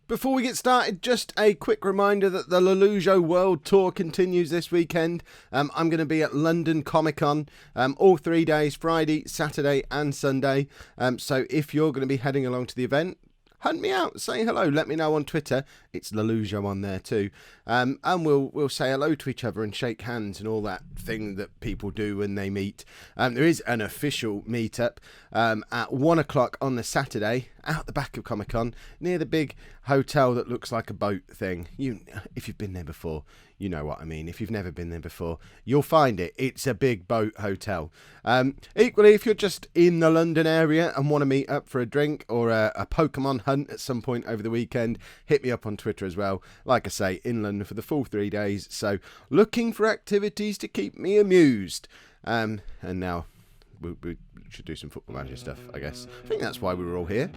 Before we get started, just a quick reminder that the Lollujo World Tour continues this weekend. I'm going to be at London Comic Con all 3 days, Friday, Saturday and Sunday. So if you're going to be heading along to the event, hunt me out, say hello, let me know on Twitter. It's Lollujo on there too. And we'll say hello to each other and shake hands and all that thing that people do when they meet. There is an official meetup at 1 o'clock on the Saturday out the back of Comic Con near the big hotel that looks like a boat thing. If you've been there before, you know what I mean. If you've never been there before, you'll find it. It's a big boat hotel. Equally, if you're just in the London area and want to meet up for a drink or a Pokemon hunt at some point over the weekend, hit me up on Twitter as well. Like I say, in London for the full 3 days. So looking for activities to keep me amused. And now we should do some Football Manager stuff, I guess. I think that's why we were all here.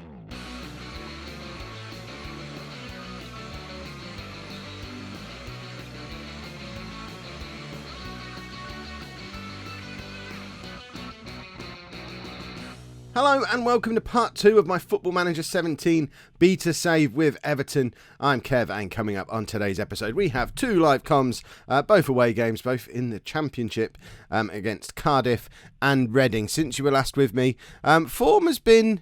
Hello and welcome to part 2 of my Football Manager 17 beta save with Everton. I'm Kev, and coming up on today's episode we have 2 live comms, both away games, both in the Championship against Cardiff and Reading. Since you were last with me, form has been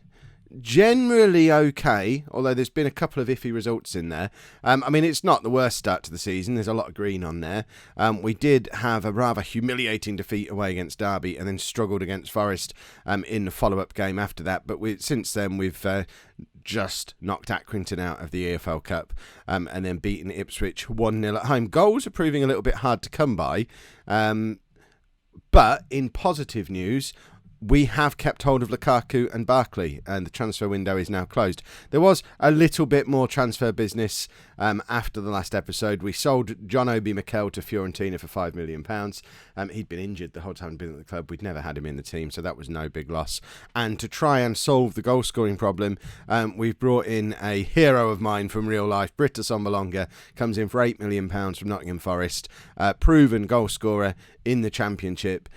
generally okay, although there's been a couple of iffy results in there. I mean, it's not the worst start to the season. There's a lot of green on there. We did have a rather humiliating defeat away against Derby and then struggled against Forest in the follow-up game after that. But since then, we've just knocked Accrington out of the EFL Cup and then beaten Ipswich 1-0 at home. Goals are proving a little bit hard to come by. But in positive news, we have kept hold of Lukaku and Barkley, and the transfer window is now closed. There was a little bit more transfer business after the last episode. We sold John Obi Mikel to Fiorentina for £5 million. He'd been injured the whole time he'd been at the club. We'd never had him in the team, so that was no big loss. And to try and solve the goal-scoring problem, we've brought in a hero of mine from real life. Britta Sombalonga comes in for £8 million from Nottingham Forest. Proven goal-scorer in the Championship.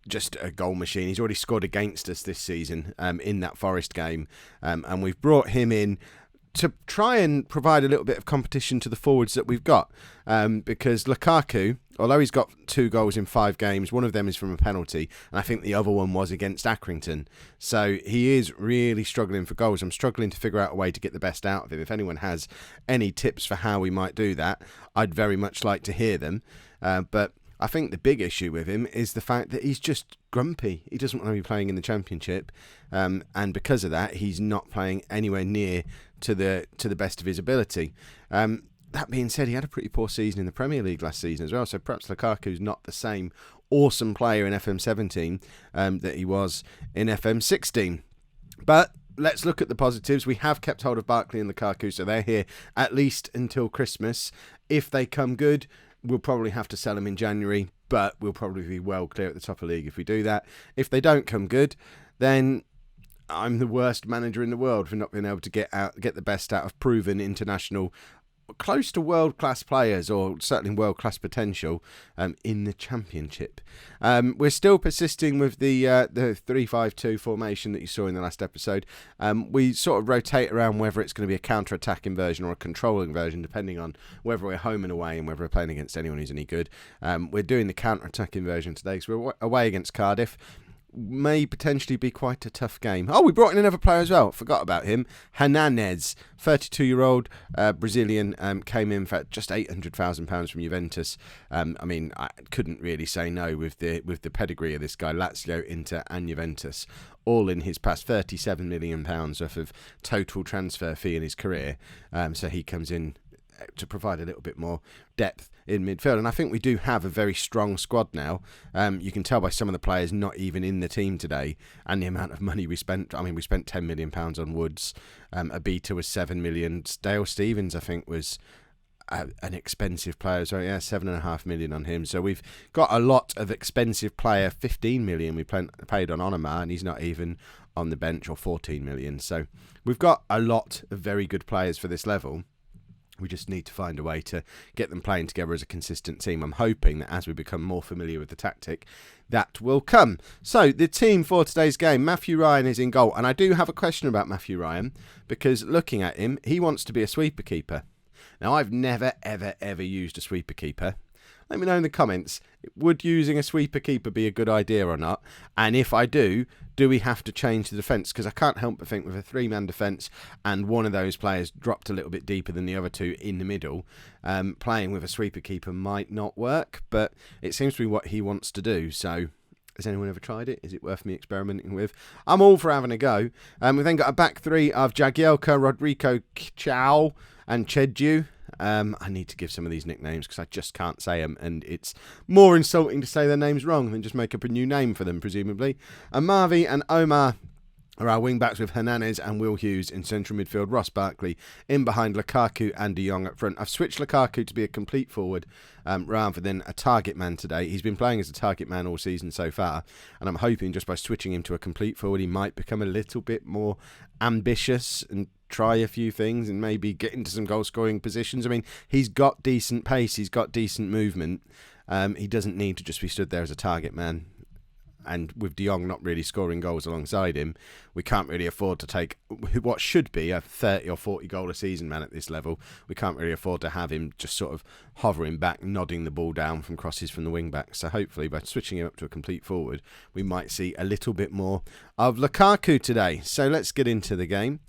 Just a goal machine. He's already scored against us this season in that Forest game. And we've brought him in to try and provide a little bit of competition to the forwards that we've got. Because Lukaku, although he's got 2 goals in 5 games, one of them is from a penalty, and I think the other one was against Accrington. So he is really struggling for goals. I'm struggling to figure out a way to get the best out of him. If anyone has any tips for how we might do that, I'd very much like to hear them. But I think the big issue with him is the fact that he's just grumpy. He doesn't want to be playing in the Championship, and because of that, he's not playing anywhere near to the best of his ability. That being said, he had a pretty poor season in the Premier League last season as well, so perhaps Lukaku's not the same awesome player in FM17 that he was in FM16. But let's look at the positives. We have kept hold of Barkley and Lukaku, so they're here at least until Christmas. If they come good, we'll probably have to sell them in January, but we'll probably be well clear at the top of the league if we do that. If they don't come good, then I'm the worst manager in the world for not being able to get the best out of proven international, close to world-class players, or certainly world-class potential in the Championship. We're still persisting with the 3-5-2 formation that you saw in the last episode. We sort of rotate around whether it's going to be a counter-attacking version or a controlling version, depending on whether we're home and away and whether we're playing against anyone who's any good. We're doing the counter-attacking version today because we're away against Cardiff. May potentially be quite a tough game. Oh, we brought in another player as well. Forgot about him. Hernandez, 32-year-old Brazilian, came in for just £800,000 from Juventus. I mean, I couldn't really say no with the pedigree of this guy. Lazio, Inter and Juventus, all in his past £37 million worth of total transfer fee in his career. So he comes in to provide a little bit more depth in midfield, and I think we do have a very strong squad now. You can tell by some of the players not even in the team today, and the amount of money we spent. I mean, we spent £10 million on Woods. Abita was £7 million. Dale Stevens, I think, was an expensive player. So yeah, £7.5 million on him. So we've got a lot of expensive player. £15 million we paid on Onama, and he's not even on the bench, or £14 million. So we've got a lot of very good players for this level. We just need to find a way to get them playing together as a consistent team. I'm hoping that as we become more familiar with the tactic, that will come. So, the team for today's game, Matthew Ryan is in goal. And I do have a question about Matthew Ryan, because looking at him, he wants to be a sweeper keeper. Now, I've never, ever, ever used a sweeper keeper. Let me know in the comments, would using a sweeper keeper be a good idea or not? And if I do we have to change the defence? Because I can't help but think with a 3-man defence and one of those players dropped a little bit deeper than the other two in the middle, playing with a sweeper keeper might not work, but it seems to be what he wants to do. So, has anyone ever tried it? Is it worth me experimenting with? I'm all for having a go. We've then got a back three of Jagielka, Rodrigo Chow and Chedju. I need to give some of these nicknames because I just can't say them, and it's more insulting to say their names wrong than just make up a new name for them, presumably. And Marvi and Omar are our wing-backs, with Hernandez and Will Hughes in central midfield, Ross Barkley in behind Lukaku and De Jong up front. I've switched Lukaku to be a complete forward rather than a target man today. He's been playing as a target man all season so far, and I'm hoping just by switching him to a complete forward he might become a little bit more ambitious and try a few things and maybe get into some goal-scoring positions. I mean, he's got decent pace, he's got decent movement. He doesn't need to just be stood there as a target man. And with De Jong not really scoring goals alongside him, we can't really afford to take what should be a 30 or 40 goal a season man at this level. We can't really afford to have him just sort of hovering back, nodding the ball down from crosses from the wing back. So hopefully by switching him up to a complete forward, we might see a little bit more of Lukaku today. So let's get into the game.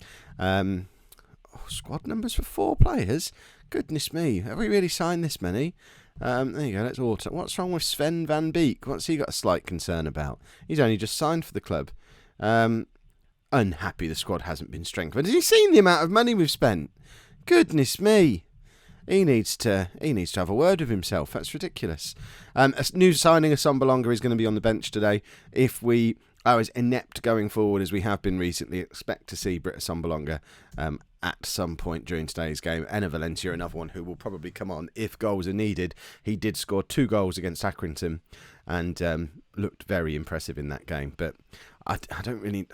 Squad numbers for 4 players? Goodness me, have we really signed this many? There you go, let's auto. What's wrong with Sven van Beek? What's he got a slight concern about? He's only just signed for the club. Unhappy the squad hasn't been strengthened. Has he seen the amount of money we've spent? Goodness me. He needs to have a word with himself. That's ridiculous. A new signing of Sombalonga is going to be on the bench today. If we are as inept going forward as we have been recently, expect to see Britta Sombalonga at some point during today's game. Enna Valencia, another one who will probably come on if goals are needed. He did score 2 goals against Accrington and looked very impressive in that game. But I don't really...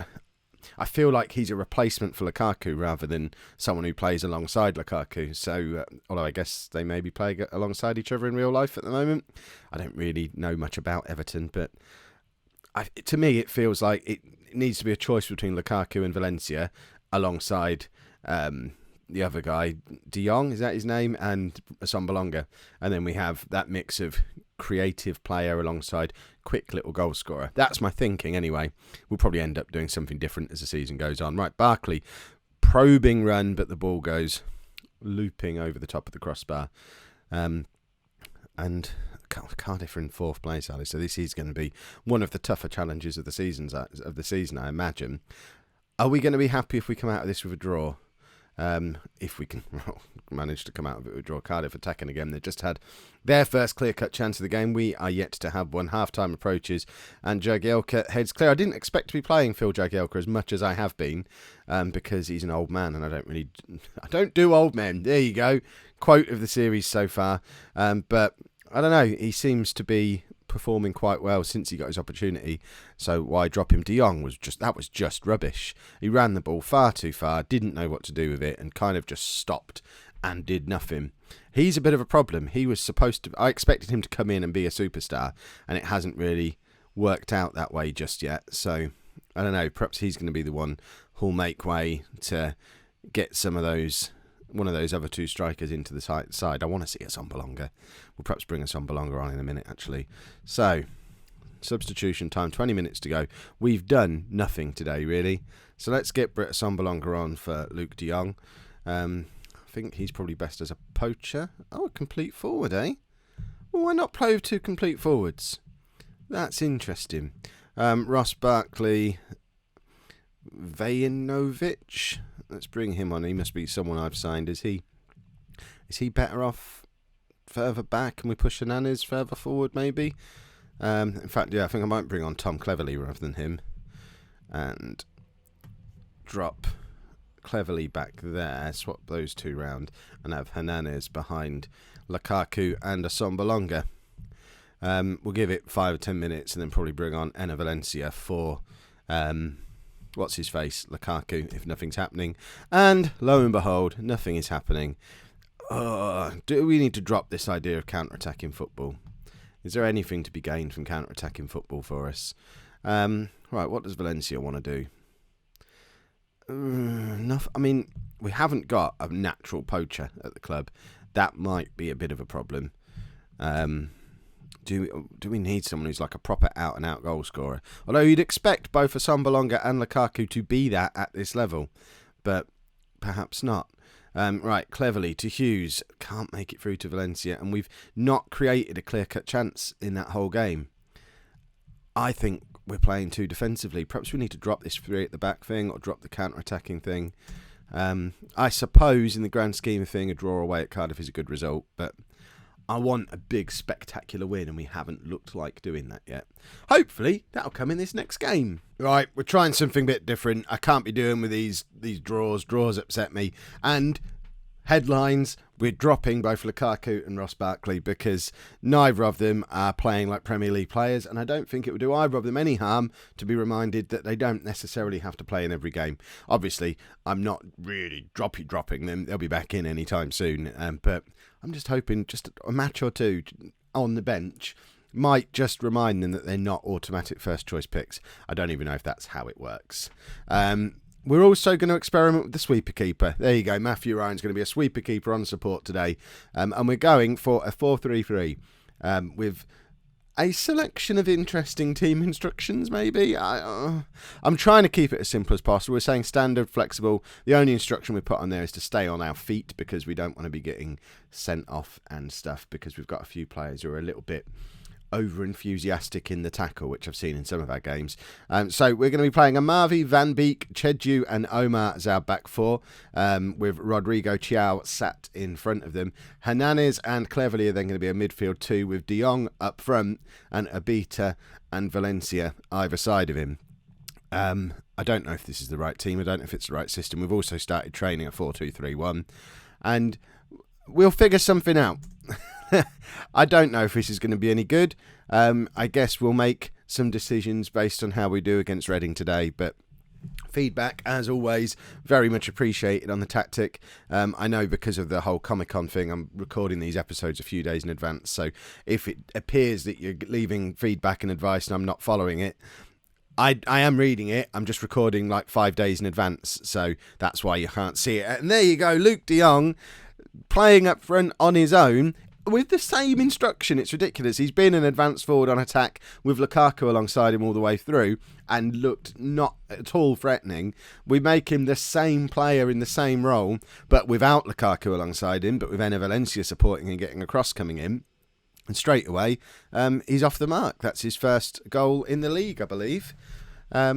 I feel like he's a replacement for Lukaku rather than someone who plays alongside Lukaku. So, although I guess they maybe play alongside each other in real life at the moment. I don't really know much about Everton, but to me it feels like it needs to be a choice between Lukaku and Valencia alongside the other guy, De Jong, is that his name, and Sombalonga. And then we have that mix of creative player alongside quick little goal scorer. That's my thinking anyway. We'll probably end up doing something different as the season goes on. Right, Barkley, probing run, but the ball goes looping over the top of the crossbar. And Cardiff are in 4th place, Ali, so this is going to be one of the tougher challenges of the season, I imagine. Are we going to be happy if we come out of this with a draw? If we can manage to come out of it with a draw. Cardiff attacking again. They just had their first clear-cut chance of the game. We are yet to have one. Half-time approaches and Jagielka heads clear. I didn't expect to be playing Phil Jagielka as much as I have been because he's an old man and I don't do old men. There you go. Quote of the series so far. But I don't know. He seems to be performing quite well since he got his opportunity. So why drop him? De Jong was just rubbish. He ran the ball far too far, didn't know what to do with it, and kind of just stopped and did nothing. He's a bit of a problem. He was supposed to... I expected him to come in and be a superstar, and it hasn't really worked out that way just yet. So, I don't know. Perhaps he's going to be the one who'll make way to get one of those other 2 strikers into the side. I want to see a Sombalonga. We'll perhaps bring a Sombalonga on in a minute, actually. So, substitution time, 20 minutes to go. We've done nothing today, really. So let's get Britta Sombalonga on for Luke De Jong. I think he's probably best as a poacher. Oh, a complete forward, eh? Well, why not play with 2 complete forwards? That's interesting. Ross Barkley, Vajinovic. Let's bring him on. He must be someone I've signed. Is he better off further back? Can we push Hernandez further forward, maybe? In fact, yeah, I think I might bring on Tom Cleverley rather than him. And drop Cleverley back there. Swap those 2 round. And have Hernandez behind Lukaku and a Sombalonga. We'll give it 5 or 10 minutes and then probably bring on Enna Valencia for... what's his face? Lukaku, if nothing's happening. And lo and behold, nothing is happening. Do we need to drop this idea of counter-attacking football? Is there anything to be gained from counter-attacking football for us? Right, what does Valencia want to do? I mean, we haven't got a natural poacher at the club. That might be a bit of a problem. Do we need someone who's like a proper out-and-out goal scorer? Although you'd expect both Assombalonga and Lukaku to be that at this level, but perhaps not. Right, cleverly to Hughes. Can't make it through to Valencia, and we've not created a clear-cut chance in that whole game. I think we're playing too defensively. Perhaps we need to drop this 3 at the back thing or drop the counter-attacking thing. I suppose in the grand scheme of things, a draw away at Cardiff is a good result, but I want a big spectacular win, and we haven't looked like doing that yet. Hopefully that'll come in this next game. Right, we're trying something a bit different. I can't be doing with these draws. Draws upset me. And headlines, we're dropping both Lukaku and Ross Barkley because neither of them are playing like Premier League players, and I don't think it would do either of them any harm to be reminded that they don't necessarily have to play in every game. Obviously, I'm not really dropping them. They'll be back in any time soon, but I'm just hoping just a match or two on the bench might just remind them that they're not automatic first choice picks. I don't even know if that's how it works. We're also going to experiment with the sweeper keeper. There you go. Matthew Ryan's going to be a sweeper keeper on support today. And we're going for a 4-3-3 with a selection of interesting team instructions, maybe. I'm trying to keep it as simple as possible. We're saying standard, flexible. The only instruction we put on there is to stay on our feet because we don't want to be getting sent off and stuff because we've got a few players who are a little bit over-enthusiastic in the tackle, which I've seen in some of our games. So we're going to be playing Amavi, Van Beek, Chedju and Omar as our back four, with Rodrigo Chiao sat in front of them. Hernanes and Cleverly are then going to be a midfield two with De Jong up front and Abita and Valencia either side of him. I don't know if this is the right team. I don't know if it's the right system. We've also started training at 4-2-3-1 and we'll figure something out. I don't know if this is going to be any good. I guess we'll make some decisions based on how we do against Reading today, but feedback, as always, very much appreciated on the tactic. I know because of the whole Comic-Con thing, I'm recording these episodes a few days in advance, so if it appears that you're leaving feedback and advice and I'm not following it, I am reading it. I'm just recording like 5 days in advance, so that's why you can't see it. And there you go, Luke De Jong playing up front on his own with the same instruction. It's ridiculous. He's been an advanced forward on attack with Lukaku alongside him all the way through and looked not at all threatening. We make him the same player in the same role, but without Lukaku alongside him, but with Enner Valencia supporting and getting a cross coming in. And straight away, he's off the mark. That's his first goal in the league, I believe. That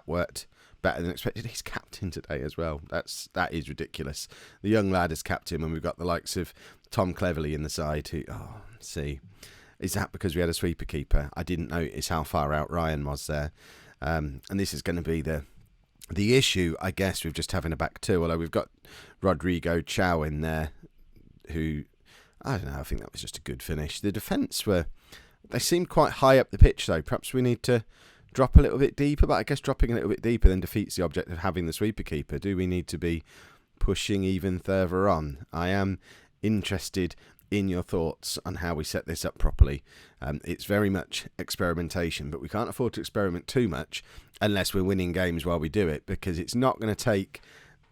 worked better than expected. He's captain today as well. That is ridiculous. The young lad is captain when we've got the likes of Tom Cleverly in the side who, is that because we had a sweeper keeper? I didn't notice how far out Ryan was there. And this is going to be the issue, I guess, with just having a back two, although we've got Rodrigo Chow in there who, I don't know, I think that was just a good finish. The defence they seemed quite high up the pitch though. Perhaps we need to drop a little bit deeper, but I guess dropping a little bit deeper then defeats the object of having the sweeper keeper. Do we need to be pushing even further on? I am interested in your thoughts on how we set this up properly. It's very much experimentation, but we can't afford to experiment too much unless we're winning games while we do it, because it's not going to take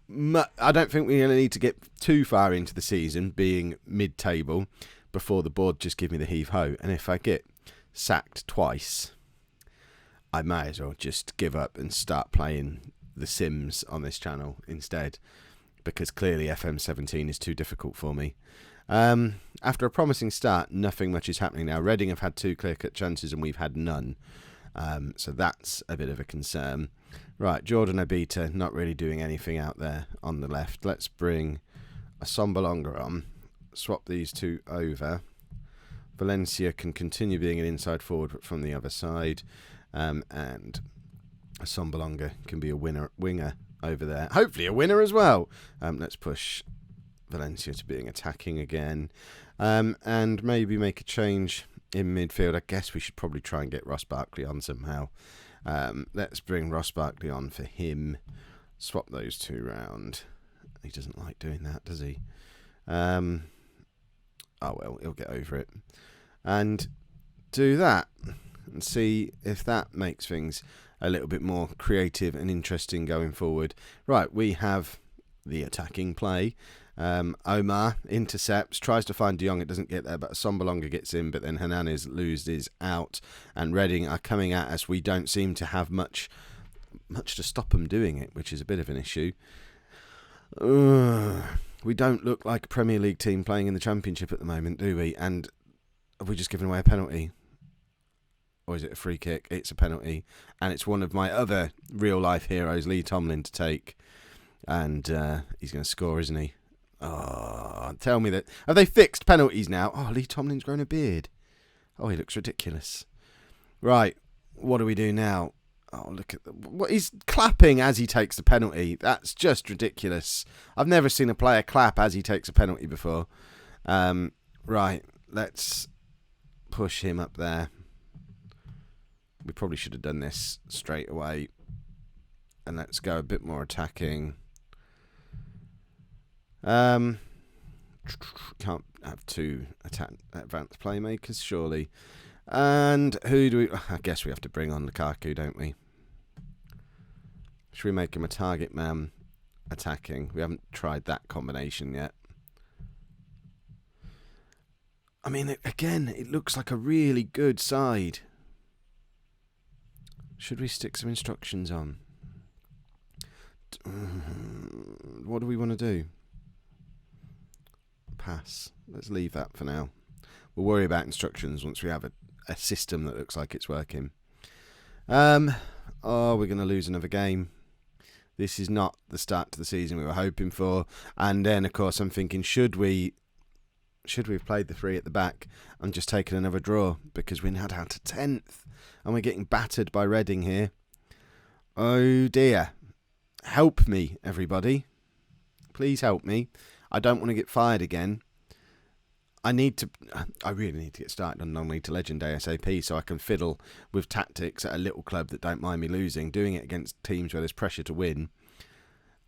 I don't think we're going to need to get too far into the season being mid-table before the board just give me the heave-ho. And if I get sacked twice, I may as well just give up and start playing The Sims on this channel instead, because clearly FM17 is too difficult for me. After a promising start, nothing much is happening now. Reading have had 2 clear-cut chances and we've had none. So that's a bit of a concern. Right, Jordan Abita not really doing anything out there on the left. Let's bring Assombalonga on. Swap these two over. Valencia can continue being an inside forward from the other side. And Assombalonga can be a winger over there. Hopefully a winner as well. Let's push Valencia to being attacking again. And maybe make a change in midfield. I guess we should probably try and get Ross Barkley on somehow. Let's bring Ross Barkley on for him. Swap those two round. He doesn't like doing that, does he? Oh well, he'll get over it. And do that and see if that makes things a little bit more creative and interesting going forward. Right, we have the attacking play. Omar intercepts, tries to find De Jong, it doesn't get there, but Sombalonga gets in, but then Hernandez loses out, and Reading are coming at us. We don't seem to have much to stop them doing it, which is a bit of an issue. We don't look like a Premier League team playing in the Championship at the moment, do we? And have we just given away a penalty? Or is it a free kick? It's a penalty. And it's one of my other real-life heroes, Lee Tomlin, to take. And he's going to score, isn't he? Oh, tell me that. Have they fixed penalties now? Oh, Lee Tomlin's grown a beard. Oh, he looks ridiculous. Right, what do we do now? Oh, look at what he's clapping as he takes the penalty. That's just ridiculous. I've never seen a player clap as he takes a penalty before. Right, let's push him up there. We probably should have done this straight away. And let's go a bit more attacking. Can't have two advanced playmakers, surely. And who do we... I guess we have to bring on Lukaku, don't we? Should we make him a target man attacking? We haven't tried that combination yet. I mean, again, it looks like a really good side. Should we stick some instructions on? What do we want to do? Pass. Let's leave that for now. We'll worry about instructions once we have a system that looks like it's working. We're going to lose another game. This is not the start to the season we were hoping for. And then, of course, I'm thinking, should we have played the three at the back and just taken another draw? Because we're now down to 10th. And we're getting battered by Reading here. Oh, dear. Help me, everybody. Please help me. I don't want to get fired again. I really need to get started on Non-League to Legend ASAP so I can fiddle with tactics at a little club that don't mind me losing, doing it against teams where there's pressure to win.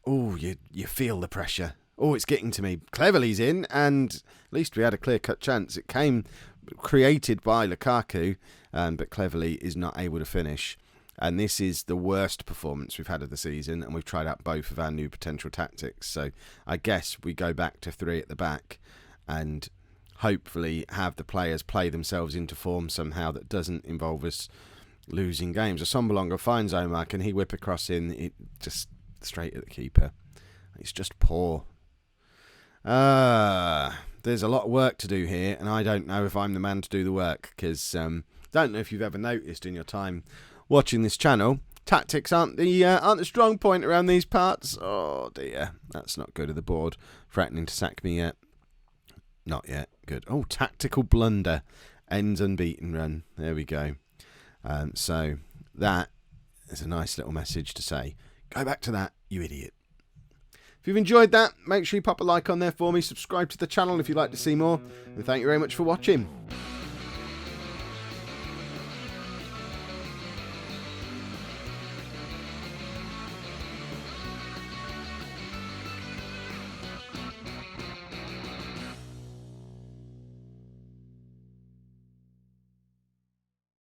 Oh, you feel the pressure. Oh, it's getting to me. Cleverly's in, and at least we had a clear-cut chance. It came created by Lukaku, but Cleverly is not able to finish. And this is the worst performance we've had of the season, and we've tried out both of our new potential tactics. So I guess we go back to three at the back and hopefully have the players play themselves into form somehow that doesn't involve us losing games. Sombalonga finds Omar. Can he whip across in? It just straight at the keeper. It's just poor. There's a lot of work to do here, and I don't know if I'm the man to do the work, because don't know if you've ever noticed in your time watching this channel, tactics aren't the strong point around these parts. Oh dear, that's not good. Of the board threatening to sack me yet? Not yet. Good. Oh, tactical blunder ends unbeaten run. There we go. So that is a nice little message to say. Go back to that, you idiot. If you've enjoyed that, make sure you pop a like on there for me. Subscribe to the channel if you'd like to see more. And thank you very much for watching.